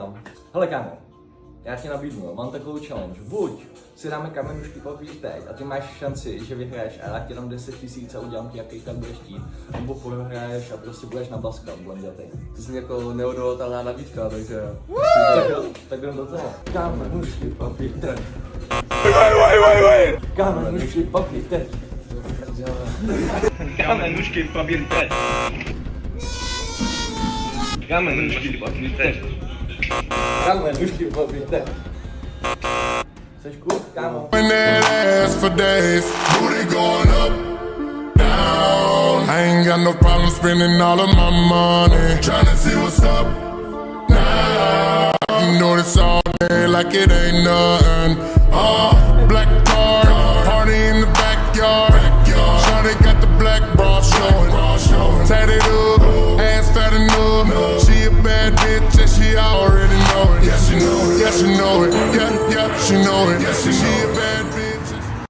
udělám. Hele kámo, já ti nabídnu, mám takovou challenge. Buď si dáme kamenušky papír teď a ty máš šanci, že vyhraješ a já ti dám 10 000 a udělám ti jaký tak budeš chtít. Nebo prohraješ a prostě budeš na baska blondětej. To zní jako neodolatelná nabídka, takže... Tak jdem do toho. Kamenušky papír teď. Wait. Kamenušky papír teď. Kamenušky, papír, teď. Kamenušky, papír, teď. Kamenušky papír teď. Seš cool, kámo? In that ass for days, booty going up, down. I ain't got no problem spending all of my money, tryna see what's up now. You know this all day like it ain't nothing. Black car, party in the backyard. Shawty got the black bra showing, tatted up, ass fat enough. She a bad bitch and she already know it. Yeah, she know it. Yeah, she know it. Yeah, she know it.